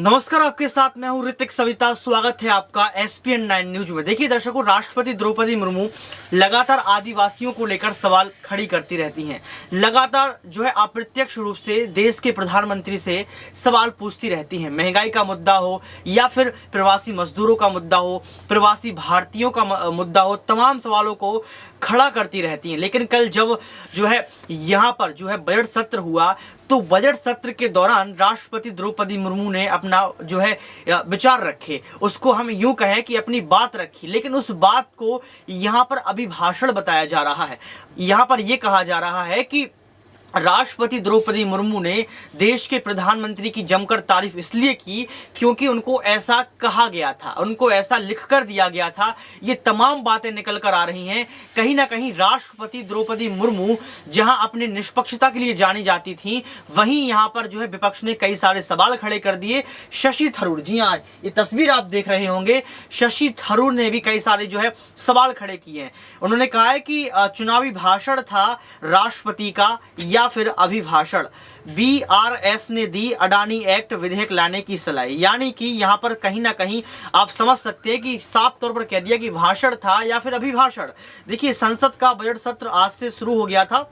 नमस्कार, आपके साथ मैं हूं ऋतिक सविता। स्वागत है आपका एसपीएन 9 न्यूज में। देखिए दर्शकों, राष्ट्रपति द्रौपदी मुर्मू लगातार आदिवासियों को लेकर सवाल खड़ी करती रहती हैं। लगातार जो है अप्रत्यक्ष रूप से देश के प्रधानमंत्री से सवाल पूछती रहती हैं। महंगाई का मुद्दा हो या फिर प्रवासी मजदूरों का मुद्दा हो, प्रवासी भारतीयों का मुद्दा हो, तमाम सवालों को खड़ा करती रहती हैं। लेकिन कल जब जो है यहाँ पर जो है बजट सत्र हुआ, तो बजट सत्र के दौरान राष्ट्रपति द्रौपदी मुर्मू ने अपना जो है विचार रखे, उसको हम यूं कहें कि अपनी बात रखी। लेकिन उस बात को यहाँ पर अभिभाषण बताया जा रहा है। यहाँ पर यह कहा जा रहा है कि राष्ट्रपति द्रौपदी मुर्मू ने देश के प्रधानमंत्री की जमकर तारीफ इसलिए की क्योंकि उनको ऐसा कहा गया था, उनको ऐसा लिख कर दिया गया था। ये तमाम बातें निकल कर आ रही हैं। कहीं ना कहीं राष्ट्रपति द्रौपदी मुर्मू जहां अपनी निष्पक्षता के लिए जानी जाती थी, वहीं यहां पर जो है विपक्ष ने कई सारे सवाल खड़े कर दिए। शशि थरूर, जी हाँ, ये तस्वीर आप देख रहे होंगे, शशि थरूर ने भी कई सारे जो है सवाल खड़े किए हैं। उन्होंने कहा है कि चुनावी भाषण था राष्ट्रपति का या फिर अभिभाषण। बीआरएस ने दी अडानी एक्ट विधेयक लाने की सलाह। यानी कि यहां पर कहीं ना कहीं आप समझ सकते हैं कि साफ तौर पर कह दिया कि भाषण था या फिर अभिभाषण। देखिए, संसद का बजट सत्र आज से शुरू हो गया था,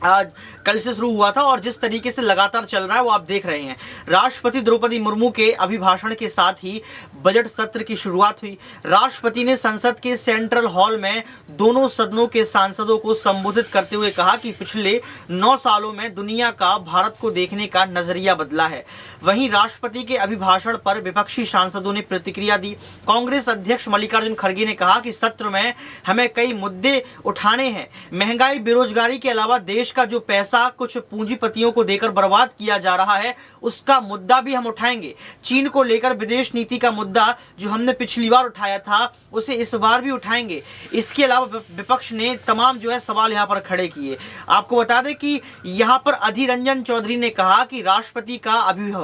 आज कल से शुरू हुआ था और जिस तरीके से लगातार चल रहा है वो आप देख रहे हैं। राष्ट्रपति द्रौपदी मुर्मू के अभिभाषण के साथ ही बजट सत्र की शुरुआत हुई। राष्ट्रपति ने संसद के सेंट्रल हॉल में दोनों सदनों के सांसदों को संबोधित करते हुए कहा कि पिछले 9 सालों में दुनिया का भारत को देखने का नजरिया बदला है। वहीं राष्ट्रपति के अभिभाषण पर विपक्षी सांसदों ने प्रतिक्रिया दी। कांग्रेस अध्यक्ष मल्लिकार्जुन खड़गे ने कहा कि सत्र में हमें कई मुद्दे उठाने हैं। महंगाई, बेरोजगारी के अलावा देश का जो पैसा कुछ पूंजीपतियों को देकर बर्बाद किया जा रहा है, उसका मुद्दा भी हम उठाएंगे। चीन को लेकर विदेश नीति का मुद्दा जो हमने पिछली बार उठाया था, उसे इस बार भी उठाएंगे। इसके अलावा विपक्ष ने तमाम जो है सवाल यहां पर खड़े किए। आपको बता दें कि यहां पर अधीर रंजन चौधरी ने कहा कि राष्ट्रपति का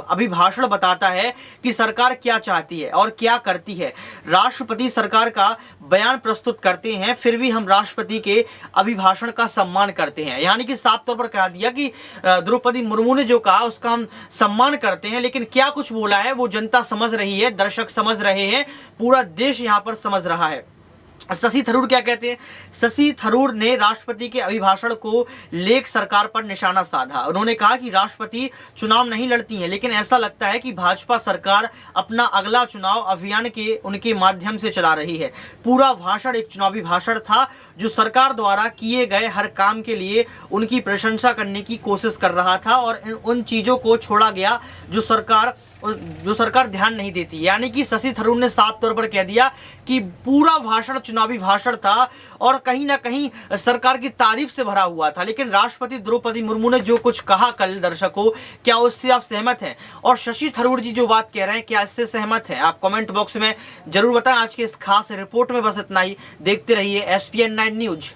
अभिभाषण बताता है कि सरकार क्या चाहती है और क्या करती है। राष्ट्रपति सरकार का बयान प्रस्तुत करते हैं, फिर भी हम राष्ट्रपति के अभिभाषण का सम्मान करते हैं। यानी कि साफ तौर पर कह दिया कि द्रौपदी मुर्मू ने जो कहा उसका हम सम्मान करते हैं, लेकिन क्या कुछ बोला है वो जनता समझ रही है, दर्शक समझ रहे हैं, पूरा देश यहां पर समझ रहा है। शशि थरूर क्या कहते हैं? शशि थरूर ने राष्ट्रपति के अभिभाषण को लेकर सरकार पर निशाना साधा। उन्होंने कहा कि राष्ट्रपति चुनाव नहीं लड़ती हैं, लेकिन ऐसा लगता है कि भाजपा सरकार अपना अगला चुनाव अभियान के उनके माध्यम से चला रही है। पूरा भाषण एक चुनावी भाषण था जो सरकार द्वारा किए गए हर काम के लिए उनकी प्रशंसा करने की कोशिश कर रहा था और उन चीजों को छोड़ा गया जो सरकार ध्यान नहीं देती। यानी कि शशि थरूर ने साफ तौर पर कह दिया कि पूरा भाषण चुनावी भाषण था और कहीं ना कहीं सरकार की तारीफ से भरा हुआ था। लेकिन राष्ट्रपति द्रौपदी मुर्मू ने जो कुछ कहा कल, दर्शकों, क्या उससे आप सहमत हैं? और शशि थरूर जी जो बात कह रहे हैं, क्या इससे सहमत हैं? आप कमेंट बॉक्स में जरूर बताएं। आज के इस खास रिपोर्ट में बस इतना ही। देखते रहिए एसपीएन 9 न्यूज।